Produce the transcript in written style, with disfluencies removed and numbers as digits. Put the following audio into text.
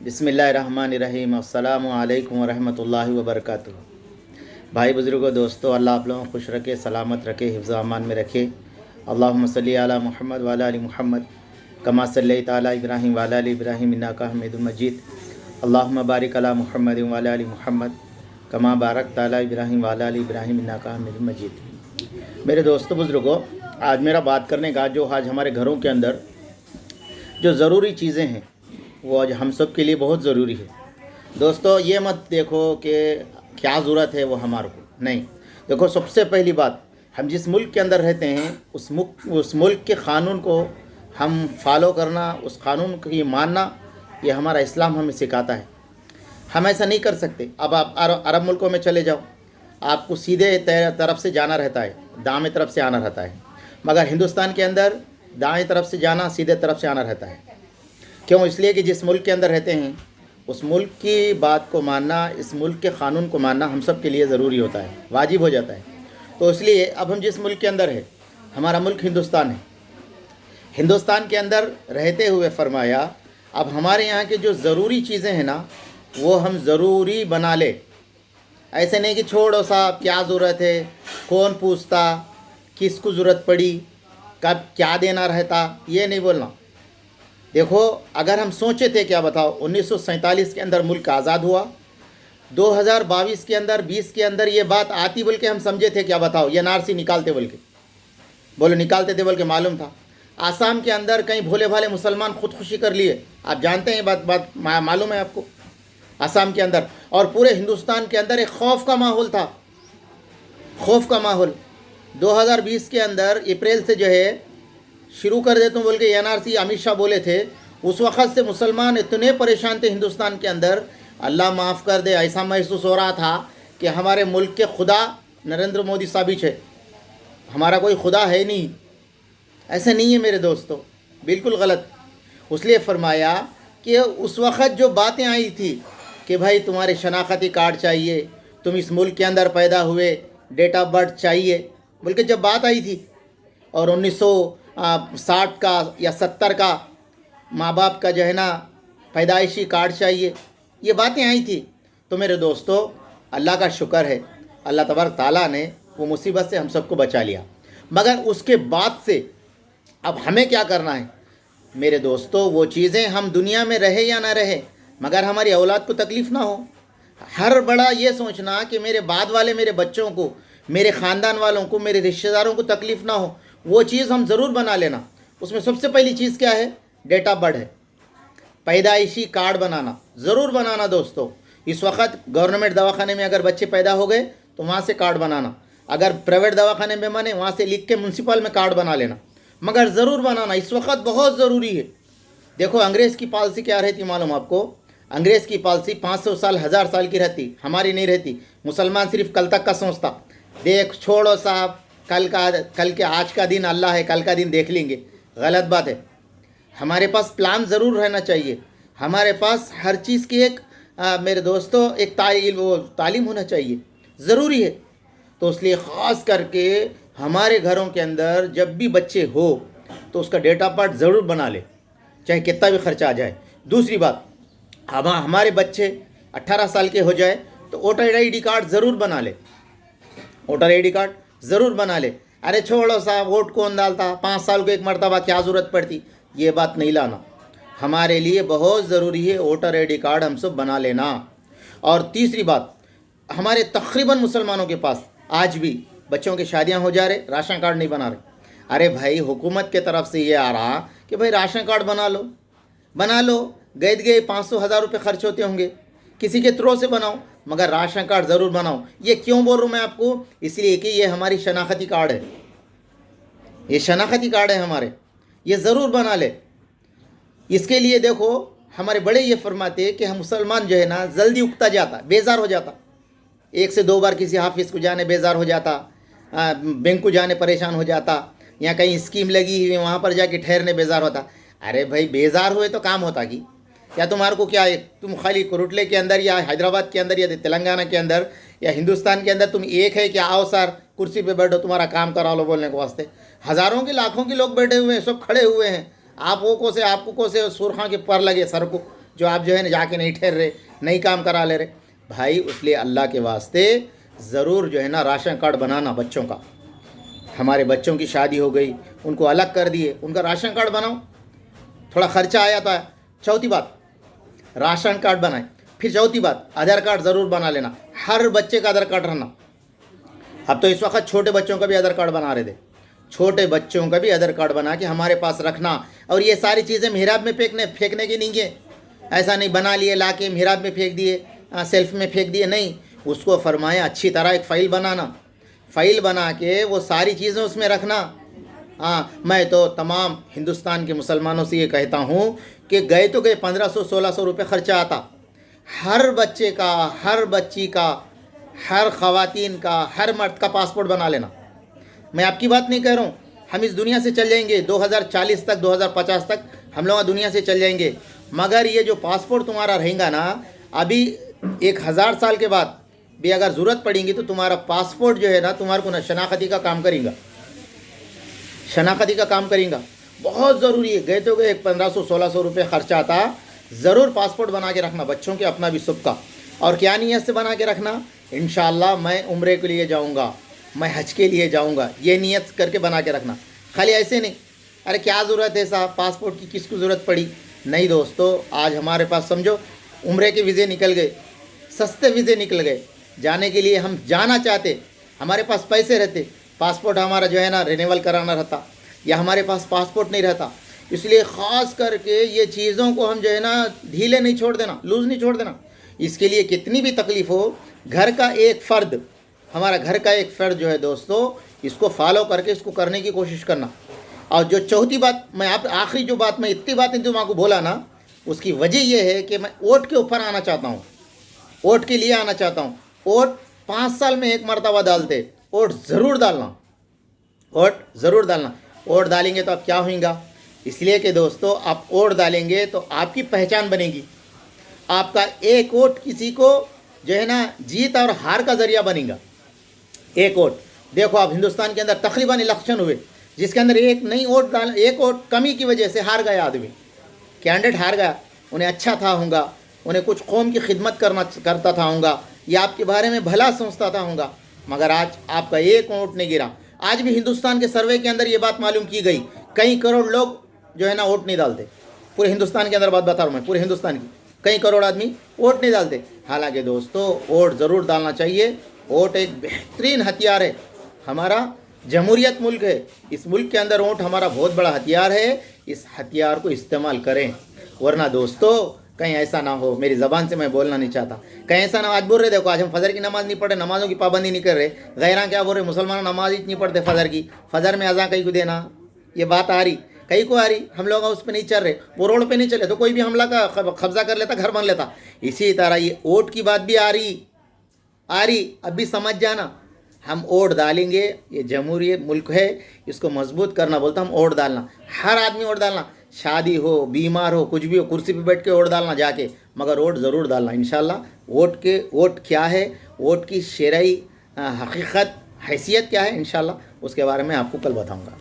बिस्मिल्लाहिर्रहमानिर्रहीम। अस्सलामु अलैकुम वरहमतुल्लाहि वबरकातुहू। भाई बुज़ुर्गों, दोस्तों, अल्लाह आप लोगों को खुश रखे, सलामत रखे, हिफ्ज़ अमान में रखे। अल्लाहुम्मा सल्ली अला मुहम्मद व अला आलि मुहम्मद कमा सल्लैता अला इब्राहीम व अला आलि इब्राहीम इन्नका हमीदुम मजीद। अल्लाहुम्मा बारिक अला मुहम्मद व अला आलि मुहम्मद कमा बारकता अला इब्राहीम व अला आलि इब्राहीम इन्नका हमीदुम मजीद। मेरे दोस्तों बुज़ुर्गों, आज मेरा बात करने का जो आज हमारे घरों के अंदर जो ज़रूरी चीज़ें हैं वो आज हम सब के लिए बहुत ज़रूरी है। दोस्तों, ये मत देखो कि क्या ज़रूरत है वो हमारे को, नहीं। देखो, सबसे पहली बात, हम जिस मुल्क के अंदर रहते हैं उस मुल्क के क़ानून को हम फॉलो करना, उस क़ानून को ये मानना, ये हमारा इस्लाम हमें सिखाता है। हम ऐसा नहीं कर सकते। अब आप अरब मुल्कों में चले जाओ, आपको सीधे तरफ से जाना रहता है, दाएं तरफ से आना रहता है। मगर हिंदुस्तान के अंदर दाएं तरफ से जाना, सीधे तरफ से आना रहता है। क्यों? इसलिए कि जिस मुल्क के अंदर रहते हैं उस मुल्क की बात को मानना, इस मुल्क के क़ानून को मानना हम सब के लिए ज़रूरी होता है, वाजिब हो जाता है। तो इसलिए अब हम जिस मुल्क के अंदर है, हमारा मुल्क हिंदुस्तान है। हिंदुस्तान के अंदर रहते हुए फरमाया, अब हमारे यहाँ की जो ज़रूरी चीज़ें हैं ना, वो हम ज़रूरी बना ले। ऐसे नहीं कि छोड़ो साहब, क्या ज़रूरत है, कौन पूछता, किसको ज़रूरत पड़ी, कब क्या देना रहता, ये नहीं बोलना। देखो, अगर हम सोचे थे, क्या बताओ, 1947 के अंदर मुल्क आज़ाद हुआ, 2022 के अंदर 20 के अंदर ये बात आती बोल के हम समझे थे, क्या बताओ, ये एनआरसी निकालते बोल के, बोलो निकालते थे बोल के मालूम था। आसाम के अंदर कई भोले भाले मुसलमान खुदकुशी कर लिए, आप जानते हैं बात मालूम है आपको। आसाम के अंदर और पूरे हिंदुस्तान के अंदर एक खौफ का माहौल था, खौफ का माहौल। 2020 के अंदर अप्रैल से जो है शुरू कर देता हूँ बोल के एनआरसी अमित शाह बोले थे। उस वक़्त से मुसलमान इतने परेशान थे हिंदुस्तान के अंदर, अल्लाह माफ़ कर दे, ऐसा महसूस हो रहा था कि हमारे मुल्क के खुदा नरेंद्र मोदी साबित है, हमारा कोई खुदा है नहीं। ऐसा नहीं है मेरे दोस्तों, बिल्कुल गलत। इसलिए फरमाया कि उस वक़्त जो बातें आई थी कि भाई तुम्हारे शनाख्ती कार्ड चाहिए, तुम इस मुल्क के अंदर पैदा हुए, डेट ऑफ बर्थ चाहिए बोल के जब बात आई थी, और 1960 का या 70 का माँ बाप का जो है ना पैदाइशी कार्ड चाहिए, ये बातें आई थी। तो मेरे दोस्तों, अल्लाह का शुक्र है, अल्लाह तबारक ताला ने वो मुसीबत से हम सबको बचा लिया। मगर उसके बाद से अब हमें क्या करना है मेरे दोस्तों? वो चीज़ें हम दुनिया में रहे या ना रहे, मगर हमारी औलाद को तकलीफ़ ना हो। हर बड़ा ये सोचना कि मेरे बाद वाले मेरे बच्चों को, मेरे ख़ानदान वालों को, मेरे रिश्तेदारों को तकलीफ़ ना हो, वो चीज़ हम ज़रूर बना लेना। उसमें सबसे पहली चीज़ क्या है? डेट ऑफ बर्थ है, पैदाइशी कार्ड बनाना, ज़रूर बनाना दोस्तों। इस वक्त गवर्नमेंट दवाखाने में अगर बच्चे पैदा हो गए तो वहाँ से कार्ड बनाना, अगर प्राइवेट दवाखाने में बने वहाँ से लिख के म्यूनसिपल में कार्ड बना लेना, मगर ज़रूर बनाना, इस वक्त बहुत ज़रूरी है। देखो, अंग्रेज़ की पॉलिसी क्या रहती मालूम आपको? अंग्रेज़ की पॉलिसी 500 साल 1000 साल की रहती, हमारी नहीं रहती। मुसलमान सिर्फ कल तक का सोचता, देख छोड़ो साहब, कल के आज का दिन अल्लाह है, कल का दिन देख लेंगे। गलत बात है। हमारे पास प्लान ज़रूर रहना चाहिए, हमारे पास हर चीज़ की एक मेरे दोस्तों एक तालीम होना चाहिए, ज़रूरी है। तो इसलिए ख़ास करके हमारे घरों के अंदर जब भी बच्चे हो तो उसका डेट ऑफ बर्थ ज़रूर बना ले, चाहे कितना भी खर्चा आ जाए। दूसरी बात, हमारे बच्चे 18 साल के हो जाए तो वोटर ID कार्ड ज़रूर बना ले, वोटर ID कार्ड ज़रूर बना ले। अरे छोड़ो साहब, वोट कौन डालता, 5 साल को एक मरतबा क्या ज़रूरत पड़ती, ये बात नहीं लाना। हमारे लिए बहुत ज़रूरी है वोटर ID कार्ड हम सब बना लेना। और तीसरी बात, हमारे तकरीबन मुसलमानों के पास आज भी बच्चों की शादियां हो जा रहे, राशन कार्ड नहीं बना रहे। अरे भाई, हुकूमत के तरफ से ये आ रहा कि भाई राशन कार्ड बना लो, बना लो, गए 500-1000 रुपये खर्च होते होंगे, किसी के थ्रो से बनाओ, मगर राशन कार्ड ज़रूर बनाओ। ये क्यों बोल रहा हूँ मैं आपको? इसलिए कि ये हमारी शनाख्ती कार्ड है, ये शनाख्ती कार्ड है हमारे, ये ज़रूर बना ले। इसके लिए देखो, हमारे बड़े ये फरमाते कि हम मुसलमान जो है ना जल्दी उगता जाता, बेजार हो जाता, 1 से 2 बार किसी हाफिज़ को जाने बेजार हो जाता, बैंक को जाने परेशान हो जाता, या कहीं स्कीम लगी हुई वहाँ पर जाके ठहरने बेजार होता। अरे भाई, बेजार हुए तो काम होता कि या तुम्हारे को क्या है? तुम खाली कुरुटले के अंदर या हैदराबाद के अंदर या तेलंगाना के अंदर या हिंदुस्तान के अंदर तुम एक है कि आओ सर कुर्सी पे बैठो, तुम्हारा काम करा लो बोलने के वास्ते? हज़ारों के लाखों के लोग बैठे हुए हैं, सब खड़े हुए हैं, आप वो को से आपको को से सुरखा के पर लगे सर को جو آپ جو ہے نا جا کے نہیں ٹھہر رہے, نہیں کام کرا لے رہے. بھائی اس لیے اللہ کے واسطے ضرور جو ہے نا راشن کارڈ بنانا بچوں کا. ہمارے بچوں کی شادی ہو گئی, ان کو الگ کر دیے, ان کا راشن کارڈ بناؤ. تھوڑا خرچہ آیا تھا. چوتھی بات راشن کارڈ بنائیں. پھر چوتھی بات آدھار کارڈ ضرور بنا لینا, ہر بچے کا آدھار کارڈ رہنا. اب تو اس وقت چھوٹے بچوں کا بھی آدھار کارڈ بنا رہے تھے, چھوٹے بچوں کا بھی آدھار کارڈ بنا کے ہمارے پاس رکھنا. اور یہ ساری چیزیں محراب میں پھینکنے کی نہیں ہے. ایسا نہیں بنا لیے لا کے محراب میں پھینک دیے, سیلف میں پھینک دیے, نہیں. اس کو فرمایا اچھی طرح ایک فائل بنانا, فائل بنا کے وہ ساری چیزیں اس میں رکھنا. میں تو تمام ہندوستان کے مسلمانوں سے یہ کہتا ہوں کہ گئے تو گئے 1500-1600 روپے خرچہ آتا. ہر بچے کا, ہر بچی کا, ہر خواتین کا, ہر مرد کا پاسپورٹ بنا لینا. میں آپ کی بات نہیں کہہ رہا ہوں, ہم اس دنیا سے چل جائیں گے 2040 تک, 2050 تک ہم لوگ دنیا سے چل جائیں گے. مگر یہ جو پاسپورٹ تمہارا رہیں گا نا, ابھی 1000 سال کے بعد بھی اگر ضرورت پڑیں گی تو تمہارا پاسپورٹ جو ہے نا تمہارے کو شناختی کا کام کریں گا, شناختی کا کام کریں گا. بہت ضروری ہے. گئے تو گئے 1500-1600 روپے خرچہ آتا. ضرور پاسپورٹ بنا کے رکھنا بچوں کے, اپنا بھی سب کا. اور کیا نیت سے بنا کے رکھنا, انشاءاللہ میں عمرے کے لیے جاؤں گا, میں حج کے لیے جاؤں گا, یہ نیت کر کے بنا کے رکھنا. خالی ایسے نہیں ارے کیا ضرورت ہے صاحب پاسپورٹ کی, کس کو ضرورت پڑی. نہیں دوستو, آج ہمارے پاس سمجھو عمرے کے ویزے نکل گئے, سستے ویزے نکل گئے. جانے کے لیے ہم جانا چاہتے, ہمارے پاس پیسے رہتے, پاسپورٹ ہمارا جو ہے نا رینیول کرانا رہتا, یا ہمارے پاس پاسپورٹ نہیں رہتا. اس لیے خاص کر کے یہ چیزوں کو ہم جو ہے نا ڈھیلے نہیں چھوڑ دینا, لوز نہیں چھوڑ دینا. اس کے لیے کتنی بھی تکلیف ہو, گھر کا ایک فرد, ہمارا گھر کا ایک فرد جو ہے دوستو, اس کو فالو کر کے اس کو کرنے کی کوشش کرنا. اور جو چوتھی بات میں آپ آخری جو بات میں اتنی باتیں جو آپ کو بولا نا, اس کی وجہ یہ ہے کہ میں ووٹ کے اوپر آنا چاہتا ہوں, ووٹ کے لیے آنا چاہتا ہوں. ووٹ 5 سال میں ایک مرتبہ ڈالتے, ووٹ ضرور ڈالنا, ووٹ ضرور ڈالنا. ووٹ ڈالیں گے تو اب کیا ہوئیں گا, اس لیے کہ دوستو آپ ووٹ ڈالیں گے تو آپ کی پہچان بنے گی. آپ کا ایک ووٹ کسی کو جو ہے نا جیت اور ہار کا ذریعہ بنے گا. ایک ووٹ دیکھو آپ ہندوستان کے اندر تقریباً الیکشن ہوئے جس کے اندر ایک ووٹ کمی کی وجہ سے ہار گیا آدمی, کینڈیڈیٹ ہار گیا. انہیں اچھا تھا ہوں گا, انہیں کچھ قوم کی خدمت کرتا تھا ہوں گا, یا آپ کے بارے میں بھلا سوچتا تھا ہوں گا, مگر آج آپ کا ایک ووٹ نہیں گرا. آج بھی ہندوستان کے سروے کے اندر یہ بات معلوم کی گئی, کئی کروڑ لوگ جو ہے نا ووٹ نہیں ڈالتے. پورے ہندوستان کے اندر بات بتا رہا ہوں میں, پورے ہندوستان کی کئی کروڑ آدمی ووٹ نہیں ڈالتے. حالانکہ دوستو ووٹ ضرور ڈالنا چاہیے. ووٹ ایک بہترین ہتھیار ہے. ہمارا جمہوریت ملک ہے, اس ملک کے اندر ووٹ ہمارا بہت بڑا ہتھیار ہے. اس ہتھیار کو استعمال کریں, ورنہ دوستو کہیں ایسا نہ ہو, میری زبان سے میں بولنا نہیں چاہتا, کہیں ایسا نہ ہو. آج بول رہے دیکھو, آج ہم فجر کی نماز نہیں پڑھ رہے, نمازوں کی پابندی نہیں کر رہے. غیراں کیا بول رہے, مسلمان نماز ہی نہیں پڑھتے فجر کی, فجر میں اذان کہیں کو دینا, یہ بات آ رہی کہیں کو آ رہی. ہم لوگ اس پہ نہیں چل رہے, وہ روڈ پہ نہیں چلے تو کوئی بھی حملہ کا قبضہ کر لیتا, گھر بن لیتا. اسی طرح یہ ووٹ کی بات بھی آ رہی. اب بھی سمجھ جانا. ہم ووٹ ڈالیں گے, یہ جمہوری ملک ہے, اس کو مضبوط کرنا بولتا ہم ووٹ ڈالنا. ہر آدمی ووٹ ڈالنا, شادی ہو, بیمار ہو, کچھ بھی ہو, کرسی پہ بیٹھ کے ووٹ ڈالنا جا کے, مگر ووٹ ضرور ڈالنا انشاءاللہ. ووٹ کیا ہے, ووٹ کی شرعی حقیقت حیثیت کیا ہے, انشاءاللہ اس کے بارے میں آپ کو کل بتاؤں گا.